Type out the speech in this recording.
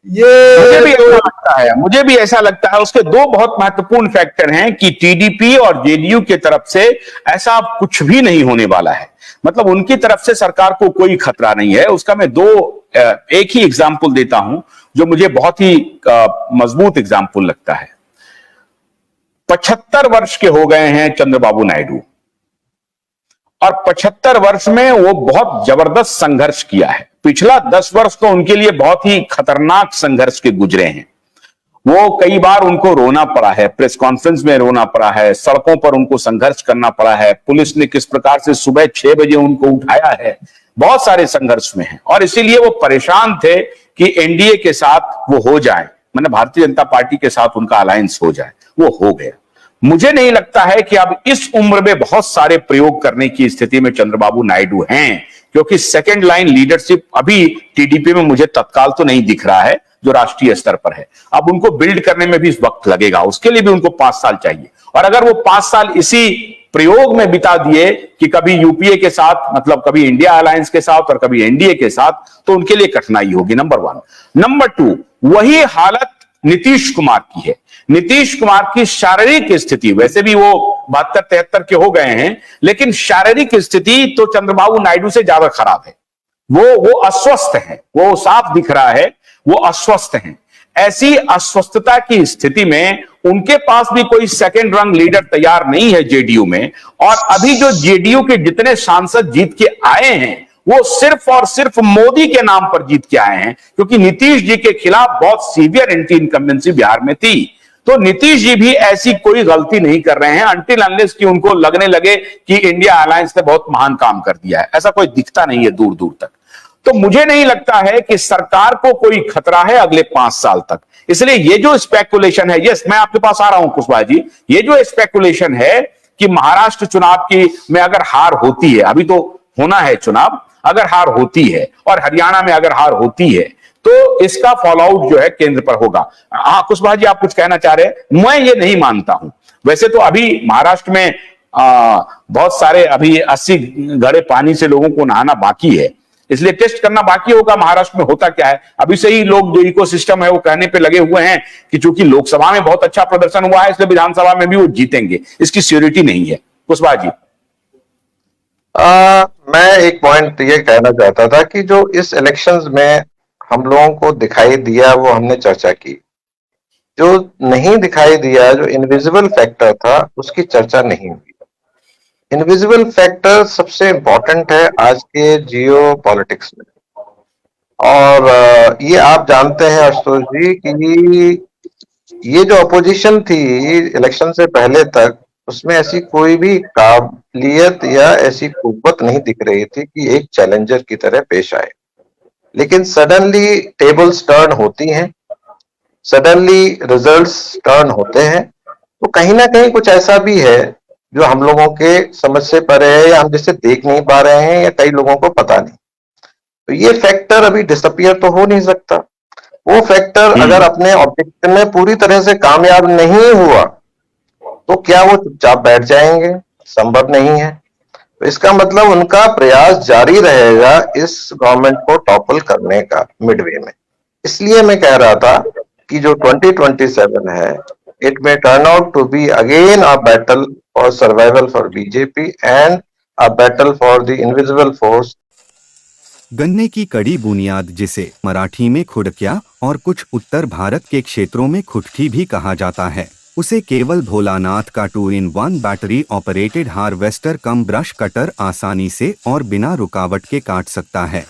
ये मुझे भी ऐसा लगता है। उसके दो बहुत महत्वपूर्ण फैक्टर हैं कि टीडीपी और जेडीयू की तरफ से ऐसा कुछ भी नहीं होने वाला है, मतलब उनकी तरफ से सरकार को कोई खतरा नहीं है। उसका मैं एक ही एग्जाम्पल देता हूं जो मुझे बहुत ही मजबूत एग्जाम्पल लगता है। 75 वर्ष के हो गए हैं चंद्रबाबू नायडू, और 75 वर्ष में वो बहुत जबरदस्त संघर्ष किया है। पिछला 10 वर्ष तो उनके लिए बहुत ही खतरनाक संघर्ष के गुजरे हैं। वो कई बार उनको रोना पड़ा है, प्रेस कॉन्फ्रेंस में रोना पड़ा है, सड़कों पर उनको संघर्ष करना पड़ा है, पुलिस ने किस प्रकार से सुबह 6 बजे उनको उठाया है, बहुत सारे संघर्ष में है। और इसीलिए वो परेशान थे कि एनडीए के साथ वो हो जाए, मतलब भारतीय जनता पार्टी के साथ उनका अलायंस हो जाए। वो हो गया। मुझे नहीं लगता है कि अब इस उम्र में बहुत सारे प्रयोग करने की स्थिति में चंद्रबाबू नायडू हैं, क्योंकि सेकंड लाइन लीडरशिप अभी टीडीपी में मुझे तत्काल तो नहीं दिख रहा है जो राष्ट्रीय स्तर पर है। अब उनको बिल्ड करने में भी वक्त लगेगा, उसके लिए भी उनको 5 साल चाहिए। और अगर वो 5 साल इसी प्रयोग में बिता दिए कि कभी यूपीए के साथ, मतलब कभी इंडिया अलायंस के साथ और कभी एनडीए के साथ, तो उनके लिए कठिनाई होगी, नंबर 1। नंबर 2, वही हालत नीतीश कुमार की है। नीतीश कुमार की शारीरिक स्थिति, वैसे भी वो 72-73 के हो गए हैं, लेकिन शारीरिक स्थिति तो चंद्रबाबू नायडू से ज्यादा खराब है। वो अस्वस्थ हैं, वो साफ दिख रहा है वो अस्वस्थ हैं। ऐसी अस्वस्थता की स्थिति में उनके पास भी कोई सेकंड रंग लीडर तैयार नहीं है जेडीयू में। और अभी जो जेडीयू के जितने सांसद जीत के आए हैं वो सिर्फ और सिर्फ मोदी के नाम पर जीत के आए हैं, क्योंकि नीतीश जी के खिलाफ बहुत सीवियर एंटी इनकम्बेंसी बिहार में थी। तो नीतीश जी भी ऐसी कोई गलती नहीं कर रहे हैं अनटिल अनलेस कि उनको लगने लगे कि इंडिया अलायंस ने बहुत महान काम कर दिया है। ऐसा कोई दिखता नहीं है दूर दूर तक। तो मुझे नहीं लगता है कि सरकार को कोई खतरा है अगले 5 साल तक। इसलिए ये जो स्पेकुलेशन है, यस, मैं आपके पास आ रहा हूं कुशवाहा जी, ये जो स्पेकुलेशन है कि महाराष्ट्र चुनाव की में अगर हार होती है, अभी तो होना है चुनाव, अगर हार होती है और हरियाणा में अगर हार होती है तो इसका फॉल आउट जो है केंद्र पर होगा। हाँ कुशवाहा जी, आप कुछ कहना चाह रहे हैं? मैं ये नहीं मानता हूं। वैसे तो अभी महाराष्ट्र में बहुत सारे, अभी 80 घड़े पानी से लोगों को नहाना बाकी है, इसलिए टेस्ट करना बाकी होगा महाराष्ट्र में होता क्या है। अभी से ही लोग जो इकोसिस्टम है वो कहने पे लगे हुए हैं कि चूंकि लोकसभा में बहुत अच्छा प्रदर्शन हुआ है इसलिए विधानसभा में भी वो जीतेंगे। इसकी श्योरिटी नहीं है। कुशवाहा जी, मैं एक पॉइंट ये कहना चाहता था कि जो इस इलेक्शंस में हम लोगों को दिखाई दिया वो हमने चर्चा की। जो नहीं दिखाई दिया, जो इनविजिबल फैक्टर था, उसकी चर्चा नहीं हुई। इनविजिबल फैक्टर सबसे इंपॉर्टेंट है आज के जियो पॉलिटिक्स में। और ये आप जानते हैं आशुतोष जी कि ये जो अपोजिशन थी इलेक्शन से पहले तक, उसमें ऐसी कोई भी काबिलियत या ऐसी कुव्वत नहीं दिख रही थी कि एक चैलेंजर की तरह पेश आए। लेकिन सडनली टेबल्स टर्न होती हैं, सडनली रिजल्ट्स टर्न होते हैं। तो कहीं ना कहीं कुछ ऐसा भी है जो हम लोगों के समझ से परे है, या हम जिसे देख नहीं पा रहे हैं, या कई लोगों को पता नहीं। तो ये फैक्टर अभी डिसअपियर तो हो नहीं सकता। वो फैक्टर अगर अपने ऑब्जेक्टिव में पूरी तरह से कामयाब नहीं हुआ तो क्या वो चुपचाप बैठ जाएंगे? संभव नहीं है। तो इसका मतलब उनका प्रयास जारी रहेगा इस गवर्नमेंट को टॉपल करने का मिडवे में। इसलिए मैं कह रहा था कि जो 2027 है, it may turn out to be again a battle for survival for BJP and a battle for the invisible force. गन्ने की कड़ी बुनियाद, जिसे मराठी में खुडक्या और कुछ उत्तर भारत के क्षेत्रों में खुटकी भी कहा जाता है, उसे केवल भोलानाथ का 2-in-1 बैटरी ऑपरेटेड हार्वेस्टर कम ब्रश कटर आसानी से और बिना रुकावट के काट सकता है।